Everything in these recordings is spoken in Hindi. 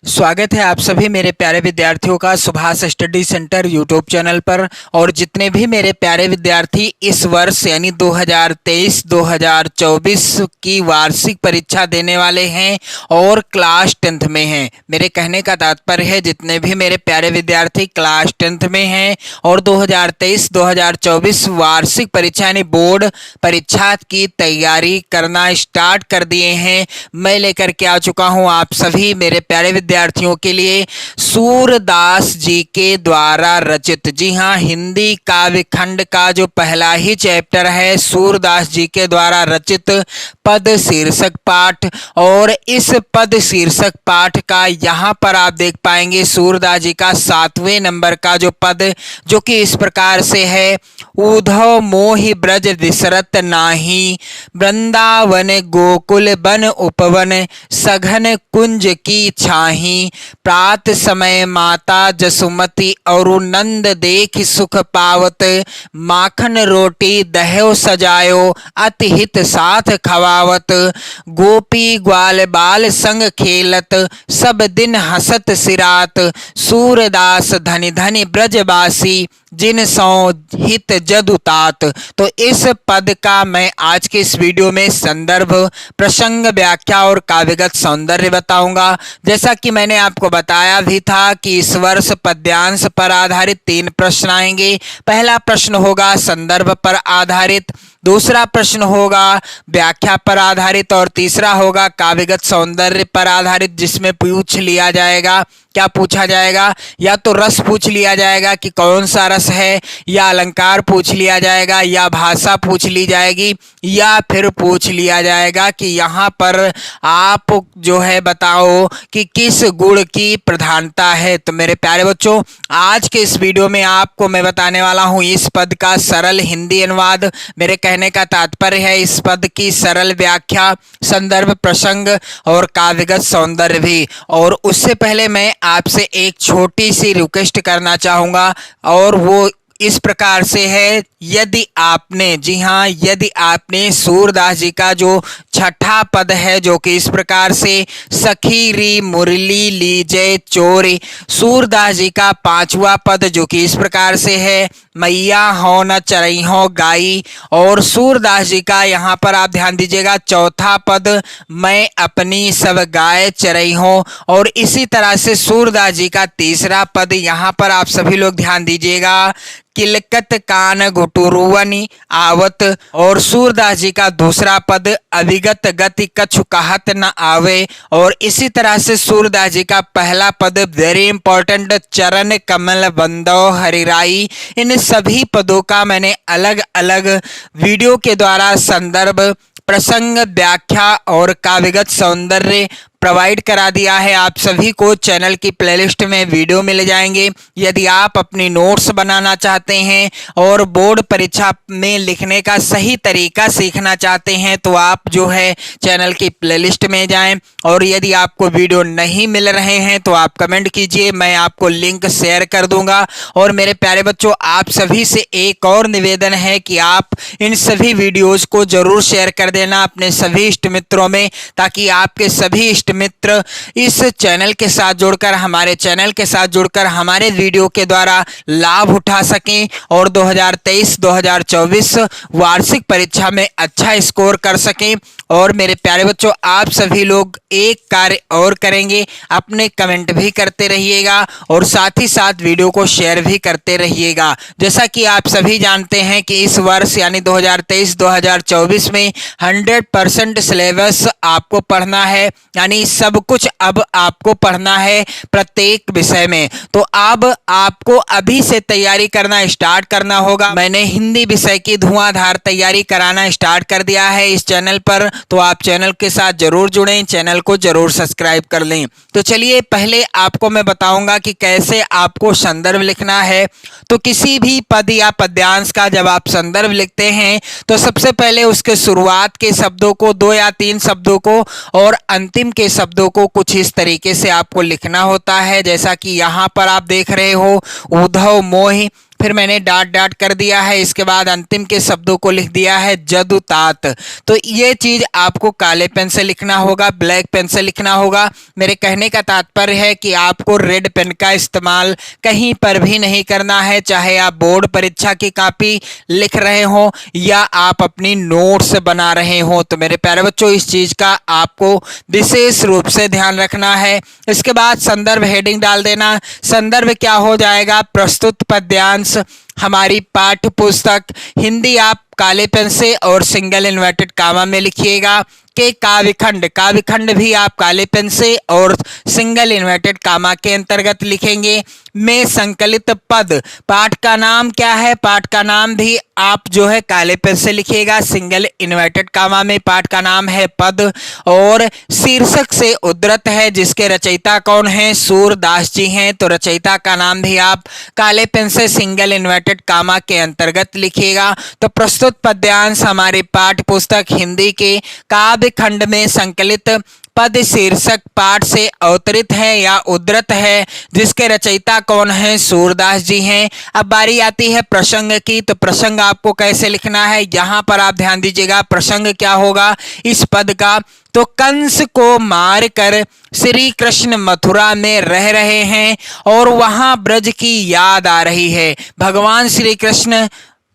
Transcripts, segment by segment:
स्वागत है आप सभी मेरे प्यारे विद्यार्थियों का Subhash study centre YouTube channel पर। और जितने भी मेरे प्यारे विद्यार्थी इस वर्ष यानी 2023-2024 की वार्षिक परीक्षा देने वाले हैं और क्लास 10th में हैं, मेरे कहने का तात्पर्य है जितने भी मेरे प्यारे विद्यार्थी क्लास 10th में हैं और 2023-2024 वार्षिक परीक्षा यानी बोर्ड परीक्षा की तैयारी करना स्टार्ट कर दिए हैं, मैं लेकर के आ चुका हूं आप सभी मेरे प्यारे विद्यार्थियों के लिए सूरदास जी के द्वारा रचित, जी हाँ, हिंदी काव्य खंड का जो पहला ही चैप्टर है सूरदास जी के द्वारा रचित पद शीर्षक पाठ। और इस पद शीर्षक पाठ का यहाँ पर आप देख पाएंगे सूरदास जी का 7वें नंबर का जो पद, जो कि इस प्रकार से है। उधव मोहि ब्रज विसरत नाही, वृंदावन गोकुल बन उपवन, सघन कुंज की छाही, प्रात समय माता जसुमती और नंद देख सुख पावत, माखन रोटी दह्यो सजायो अति हित साथ खवावत, गोपी ग्वाल बाल संग खेलत सब दिन हसत सिरात, सूरदास धनि धनि ब्रजवासी जिन सौ हित जदुतात। तो इस पद का मैं आज के इस वीडियो में संदर्भ, प्रसंग, व्याख्या और काव्यगत सौंदर्य बताऊंगा। जैसा कि मैंने आपको बताया भी था कि इस वर्ष पद्यांश पर आधारित 3 प्रश्न आएंगे। पहला प्रश्न होगा संदर्भ पर आधारित, दूसरा प्रश्न होगा व्याख्या पर आधारित और तीसरा होगा काव्यगत सौंदर्य पर आधारित, जिसमें पूछ लिया जाएगा, क्या पूछा जाएगा, या तो रस पूछ लिया जाएगा कि कौन सा रस है, या अलंकार पूछ लिया जाएगा, या भाषा पूछ ली जाएगी, या फिर पूछ लिया जाएगा कि यहाँ पर आप जो है बताओ कि किस गुण की प्रधानता है। तो मेरे प्यारे बच्चों, आज के इस वीडियो में आपको मैं बताने वाला हूँ इस पद का सरल हिंदी अनुवाद। मेरे कहने का तात्पर्य है इस पद की सरल व्याख्या, संदर्भ, प्रसंग और काव्यगत सौंदर्य भी। और उससे पहले मैं आपसे एक छोटी सी रिक्वेस्ट करना चाहूंगा और वो इस प्रकार से है, यदि आपने, जी हाँ, यदि आपने सूरदास जी का जो छठा पद है जो कि इस प्रकार से सखी री मुरली लीजे चोरी, सूरदास जी का 5वां पद जो कि इस प्रकार से है मैया हो न चरई हो गाई, और सूरदास जी का यहाँ पर आप ध्यान दीजिएगा 4था पद मैं अपनी सब गाय चरई हो, और इसी तरह से सूरदास जी का 3रा पद यहाँ पर आप सभी लोग ध्यान दीजिएगा किलकत कान घुटुरुवनी आवत, और सूरदास जी का 2रा पद अविगत गति कछु कहत न आवे, और इसी तरह से सूरदास जी का पहला पद वेरी इंपॉर्टेंट चरण कमल बंदो हरिराई। इन सभी पदों का मैंने अलग अलग वीडियो के द्वारा संदर्भ, प्रसंग, व्याख्या और काव्यगत सौंदर्य प्रोवाइड करा दिया है। आप सभी को चैनल की प्लेलिस्ट में वीडियो मिल जाएंगे। यदि आप अपनी नोट्स बनाना चाहते हैं और बोर्ड परीक्षा में लिखने का सही तरीका सीखना चाहते हैं तो आप जो है चैनल की प्लेलिस्ट में जाएं, और यदि आपको वीडियो नहीं मिल रहे हैं तो आप कमेंट कीजिए, मैं आपको लिंक शेयर कर दूंगा। और मेरे प्यारे बच्चों, आप सभी से एक और निवेदन है कि आप इन सभी वीडियोज को जरूर शेयर कर देना अपने सभी इष्ट मित्रों में, ताकि आपके सभी इष्ट मित्र इस चैनल के साथ जुड़कर, हमारे चैनल के साथ जुड़कर हमारे वीडियो के द्वारा लाभ उठा सकें और 2023-2024 वार्षिक परीक्षा में अच्छा स्कोर कर सकें। और मेरे प्यारे बच्चों, आप सभी लोग एक कार्य और करेंगे, अपने कमेंट भी करते रहिएगा और साथ ही साथ वीडियो को शेयर भी करते रहिएगा। जैसा कि आप सभी जानते हैं कि इस वर्ष यानी 2023-2024 में 100% सिलेबस आपको पढ़ना है, यानी सब कुछ अब आपको पढ़ना है प्रत्येक विषय में। तो अब आपको अभी से तैयारी करना स्टार्ट करना होगा। मैंने हिंदी विषय की धुआंधार तैयारी कराना स्टार्ट कर दिया है इस चैनल पर, तो आप चैनल के साथ जरूर जुड़ें, चैनल को जरूर सब्सक्राइब कर लें। तो चलिए पहले आपको मैं बताऊंगा कि कैसे आपको संदर्भ लिखना है। तो किसी भी पद या पद्यांश का जब आप संदर्भ लिखते हैं तो सबसे पहले उसके शुरुआत के शब्दों को, 2 या 3 शब्दों को, और अंतिम के शब्दों को कुछ इस तरीके से आपको लिखना होता है, जैसा कि यहाँ पर आप देख रहे हो उद्धव मोहि, फिर मैंने डॉट डॉट कर दिया है, इसके बाद अंतिम के शब्दों को लिख दिया है जदुतात। तो ये चीज आपको काले पेन से लिखना होगा, ब्लैक पेन से लिखना होगा। मेरे कहने का तात्पर्य है कि आपको रेड पेन का इस्तेमाल कहीं पर भी नहीं करना है, चाहे आप बोर्ड परीक्षा की कॉपी लिख रहे हो या आप अपनी नोट्स बना रहे हो। तो मेरे प्यारे बच्चों, इस चीज का आपको विशेष रूप से ध्यान रखना है। इसके बाद संदर्भ हेडिंग डाल देना। संदर्भ क्या हो जाएगा? प्रस्तुत पद्यांश, हमारी पाठ्य पुस्तक। हिंदी आप काले पेन से और सिंगल इन्वर्टेड कामा में लिखिएगा। के काव्यखंड, काव्यखंड भी आप काले पेन से और सिंगल इन्वर्टेड कामा के अंतर्गत लिखेंगे। में संकलित पद, पाठ का नाम क्या है? पाठ का नाम भी आप जो है काले पेन से लिखिएगा, सिंगल इन्वर्टेड कामा में पाठ का नाम है पद। और शीर्षक से उद्धृत है, जिसके रचयिता कौन है? सूरदास जी हैं। तो रचयिता का नाम भी आप काले पेन से सिंगल इन्वर्टेड कामा के अंतर्गत लिखिएगा। तो प्रस्तुत पद्यांश हमारे पाठ्य पुस्तक हिंदी के काव्य खंड में संकलित पद शीर्षक पाठ से अवतरित है या उद्धृत है, जिसके रचयिता कौन है? सूरदास जी हैं। अब बारी आती है प्रसंग की। तो प्रसंग आपको कैसे लिखना है, यहाँ पर आप ध्यान दीजिएगा। प्रसंग क्या होगा इस पद का? तो कंस को मारकर श्री कृष्ण मथुरा में रह रहे हैं और वहां ब्रज की याद आ रही है। भगवान श्री कृष्ण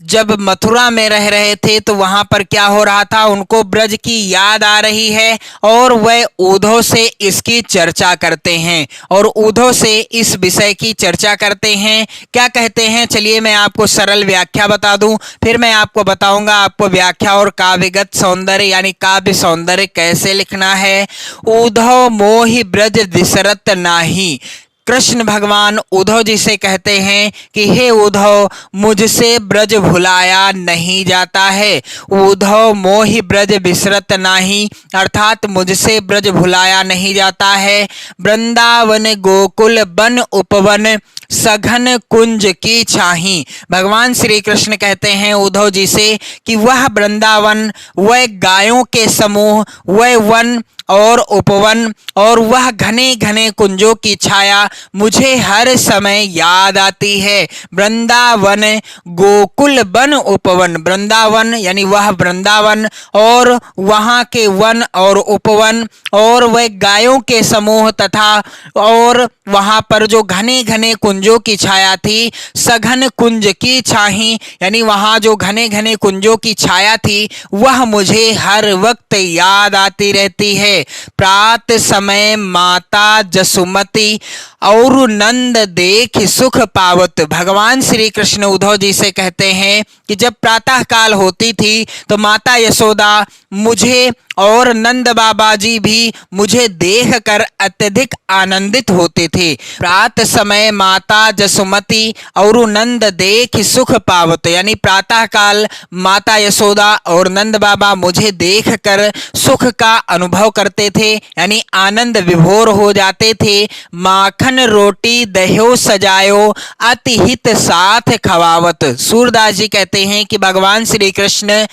जब मथुरा में रह रहे थे तो वहां पर क्या हो रहा था? उनको ब्रज की याद आ रही है और वह उद्धव से इसकी चर्चा करते हैं और उद्धव से इस विषय की चर्चा करते हैं। क्या कहते हैं? चलिए मैं आपको सरल व्याख्या बता दूं, फिर मैं आपको बताऊंगा आपको व्याख्या और काव्यगत सौंदर्य यानी काव्य सौंदर्य कैसे लिखना है। उद्धव मोहि ब्रज दिसरत नाही। कृष्ण भगवान उद्धव जी से कहते हैं कि हे उद्धव, मुझसे ब्रज भुलाया नहीं जाता है। उद्धव मोहि ब्रज बिसरत नाही, अर्थात मुझसे ब्रज भुलाया नहीं जाता है। वृंदावन गोकुल वन उपवन सघन कुंज की छाही। भगवान श्री कृष्ण कहते हैं उद्धव जी से कि वह वृंदावन, वह गायों के समूह, वह वन और उपवन और वह घने घने कुंजों की छाया मुझे हर समय याद आती है। वृंदावन गोकुल वन उपवन, वृंदावन यानी वह वृंदावन और वहां के वन और उपवन और वह गायों के समूह तथा और वहां पर जो घने घने कुंजों की छाया थी। सघन कुंज की छाही यानी वहां जो घने घने कुंजों की छाया थी वह मुझे हर वक्त याद आती रहती है। प्रात समय माता जसुमती और नंद देख सुख पावत। भगवान श्री कृष्ण उद्धव जी से कहते हैं कि जब प्रातः काल होती थी तो माता यशोदा मुझे और नंद बाबा जी भी मुझे देखकर अत्यधिक आनंदित होते थे। प्रात समय माता जसुमती और नंद देख सुख पावत, यानी प्रातः काल माता यशोदा और नंद बाबा मुझे देखकर सुख का अनुभव करते थे, यानी आनंद विभोर हो जाते थे। माखन रोटी दह्यो सजायो अति हित साथ खवावत। सूरदास जी कहते हैं कि भगवान श्री कृष्ण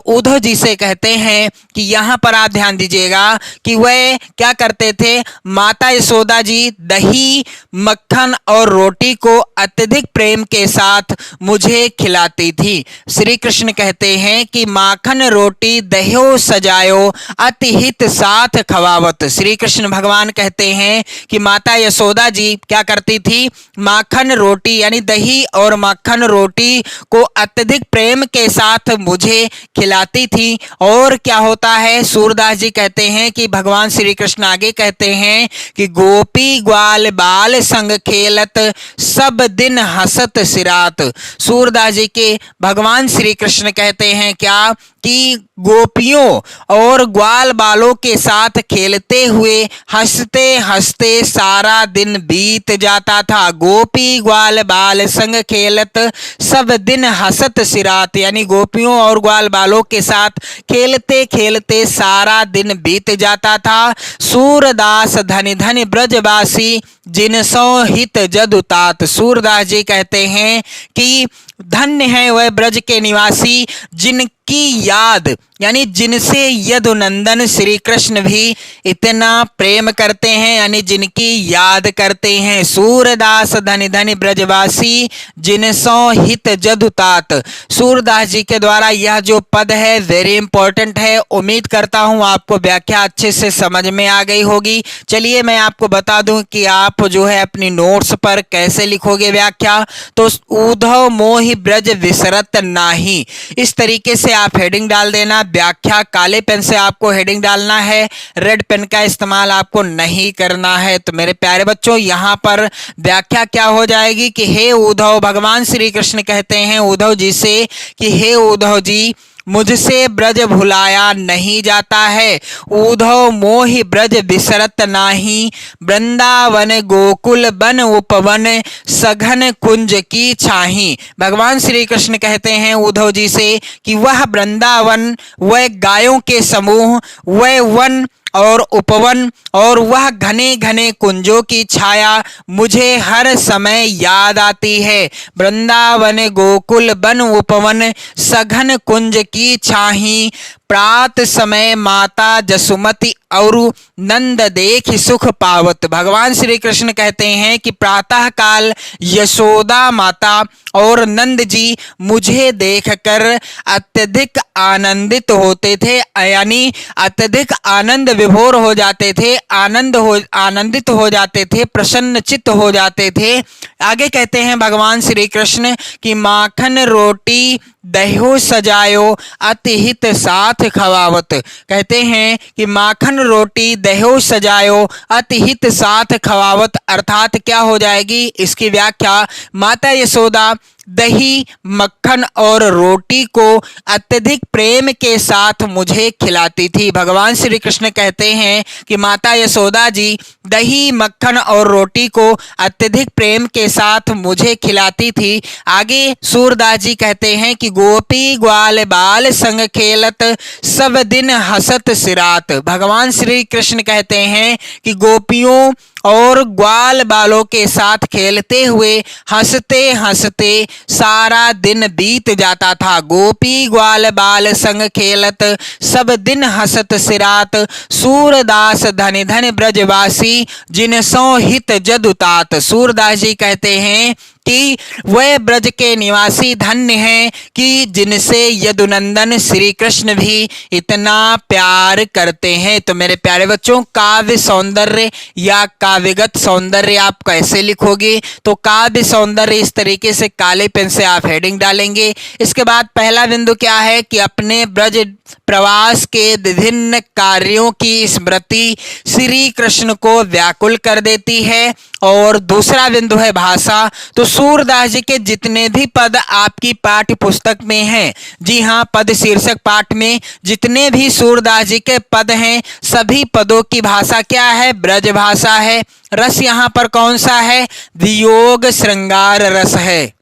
उद्धव जी से कहते हैं कि यहाँ पर आप ध्यान दीजिएगा कि वह क्या करते थे? माता यशोदा जी दही मक्खन और रोटी को अत्यधिक प्रेम के साथ मुझे खिलाती थी। श्री कृष्ण कहते हैं कि माखन रोटी दह्यो सजायो अति हित साथ खवावत। श्री कृष्ण भगवान कहते हैं कि माता यशोदा जी क्या करती थी? माखन रोटी यानी दही और मक्खन रोटी को अत्यधिक प्रेम के साथ मुझे खिलाती थी। और क्या होता है? सूरदास जी कहते हैं कि भगवान श्री कृष्ण आगे कहते हैं कि गोपी ग्वाल बाल संग खेलत सब दिन हसत सिरात। सूरदास जी के भगवान श्री कृष्ण कहते हैं क्या कि गोपियों और ग्वाल बालों के साथ खेलते हुए हंसते हंसते सारा दिन बीत जाता था। गोपी ग्वाल बाल संग खेलत सब दिन हसत सिरात, यानी गोपियों और ग्वाल बालों के साथ खेलते खेलते सारा दिन बीत जाता था। सूरदास धनि धनि ब्रजवासी जिनसो हित जदुतात। सूरदास जी कहते हैं कि धन्य है वह ब्रज के निवासी जिनके जिनकी याद यानी जिनसे यदुनंदन श्री कृष्ण भी इतना प्रेम करते हैं, यानी जिनकी याद करते हैं। सूरदास धनि धनि ब्रजवासी जिनसो हित जदुतात। सूरदास जी के द्वारा यह जो पद है वेरी इंपॉर्टेंट है। उम्मीद करता हूं आपको व्याख्या अच्छे से समझ में आ गई होगी। चलिए मैं आपको बता दूं कि आप जो है अपनी नोट्स पर कैसे लिखोगे व्याख्या। तो उद्धव मोहि ब्रज विसरत नाही, इस तरीके से आप हेडिंग डाल देना। व्याख्या काले पेन से आपको हेडिंग डालना है, रेड पेन का इस्तेमाल आपको नहीं करना है। तो मेरे प्यारे बच्चों यहाँ पर व्याख्या क्या हो जाएगी कि हे उद्धव, भगवान श्री कृष्ण कहते हैं उद्धव जी से कि हे उद्धव जी, मुझसे ब्रज भुलाया नहीं जाता है। उद्धव मोहि ब्रज बिसरत नाही, वृंदावन गोकुल बन उपवन सघन कुंज की छाही। भगवान श्री कृष्ण कहते हैं उद्धव जी से कि वह वृंदावन, वह गायों के समूह, वह वन और उपवन और वह घने घने कुंजों की छाया मुझे हर समय याद आती है। वृंदावन गोकुल बन उपवन सघन कुंज की छाही, प्रात समय माता जसुमति और नंद देख सुख पावत। भगवान श्री कृष्ण कहते हैं कि प्रातः काल यशोदा माता और नंद जी मुझे देखकर अत्यधिक आनंदित होते थे, यानी अत्यधिक आनंद विभोर हो जाते थे, आनंदित हो जाते थे, प्रसन्नचित्त हो जाते थे। आगे कहते हैं भगवान श्री कृष्ण कि माखन रोटी दह्यो सजायो अति हित साथ खवावत। कहते हैं कि माखन रोटी दह्यो सजायो अति हित साथ खवावत, अर्थात क्या हो जाएगी इसकी व्याख्या, माता यशोदा दही, मक्खन और रोटी को अत्यधिक प्रेम के साथ मुझे खिलाती थी। भगवान श्री कृष्ण कहते हैं कि माता यशोदा जी दही, मक्खन और रोटी को अत्यधिक प्रेम के साथ मुझे खिलाती थी। आगे सूरदास जी कहते हैं कि गोपी ग्वाल बाल संग खेलत सब दिन हसत सिरात। भगवान श्री कृष्ण कहते हैं कि गोपियों और ग्वाल बालों के साथ खेलते हुए हंसते हंसते सारा दिन बीत जाता था। गोपी ग्वाल बाल संग खेलत सब दिन हसत सिरात, सूरदास धनि धनि ब्रजवासी जिनसो हित जदुतात। सूरदास जी कहते हैं कि वह ब्रज के निवासी धन्य हैं कि जिनसे यदुनंदन श्री कृष्ण भी इतना प्यार करते हैं। तो मेरे प्यारे बच्चों, काव्य सौंदर्य या काव्यगत सौंदर्य आप कैसे लिखोगे? तो काव्य सौंदर्य इस तरीके से काले पेन से आप हेडिंग डालेंगे। इसके बाद पहला बिंदु क्या है कि अपने ब्रज प्रवास के विभिन्न कार्यों की स्मृति श्री कृष्ण को व्याकुल कर देती है। और दूसरा बिंदु है भाषा। तो सूरदास जी के जितने भी पद आपकी पाठ्य पुस्तक में हैं, जी हाँ, पद शीर्षक पाठ में जितने भी सूरदास जी के पद हैं, सभी पदों की भाषा क्या है? ब्रज भाषा है। रस यहाँ पर कौन सा है? वियोग श्रृंगार रस है।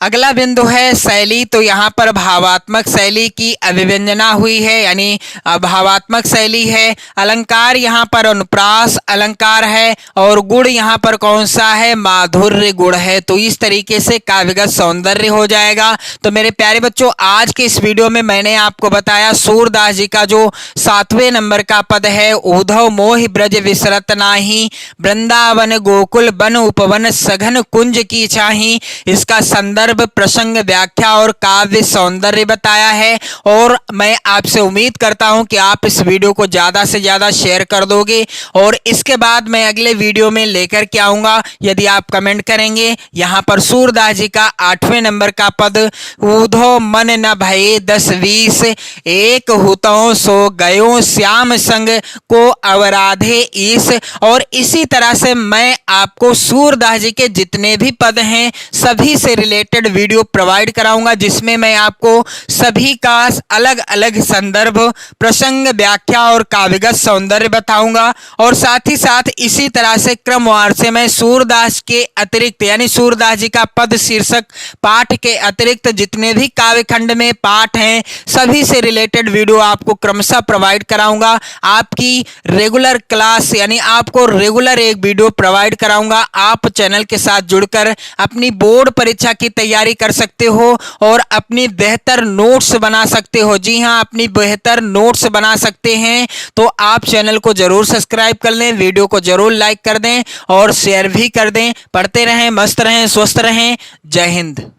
अगला बिंदु है शैली। तो यहाँ पर भावात्मक शैली की अभिव्यंजना हुई है, यानी भावात्मक शैली है। अलंकार यहाँ पर अनुप्रास अलंकार है और गुण यहाँ पर कौन सा है? माधुर्य गुण है। तो इस तरीके से काव्यगत सौंदर्य हो जाएगा। तो मेरे प्यारे बच्चों, आज के इस वीडियो में मैंने आपको बताया सूरदास जी का जो 7वें नंबर का पद है, उद्धव मोहि ब्रज विसरत नाही, वृंदावन गोकुल बन उपवन सघन कुंज की छाही, इसका संदर्भ, प्रसंग, व्याख्या और काव्य सौंदर्य बताया है। और मैं आपसे उम्मीद करता हूं कि आप इस वीडियो को ज्यादा से ज्यादा शेयर कर दोगे। और इसके बाद मैं अगले वीडियो में लेकर के आऊंगा, यदि आप कमेंट करेंगे। यहां पर सूरदास जी का 8वें नंबर का पद, उद्धव मन न भये 10-20, एक हुतों सो गयो श्याम संग को अवराधे ईस। और इसी तरह से मैं आपको सूरदास जी के जितने भी पद हैं सभी से रिलेटेड वीडियो प्रोवाइड कराऊंगा, जिसमें मैं आपको सभी का अलग अलग संदर्भ, प्रसंग, व्याख्या और काव्यगत सौंदर्य बताऊंगा। और साथ ही साथ इसी तरह से क्रमवार से मैं सूरदास के अतिरिक्त, यानी सूरदास जी का पद शीर्षक पाठ के अतिरिक्त जितने भी काव्य खंड में पाठ हैं सभी से रिलेटेड वीडियो आपको क्रमशः प्रोवाइड कराऊंगा। आपकी रेगुलर क्लास, यानी आपको रेगुलर एक वीडियो प्रोवाइड कराऊंगा। आप चैनल के साथ जुड़कर अपनी बोर्ड परीक्षा की तैयारी कर सकते हो और अपनी बेहतर नोट्स बना सकते हो। जी हाँ, अपनी बेहतर नोट्स बना सकते हैं। तो आप चैनल को जरूर सब्सक्राइब कर लें, वीडियो को जरूर लाइक कर दें और शेयर भी कर दें। पढ़ते रहें, मस्त रहें, स्वस्थ रहें। जय हिंद।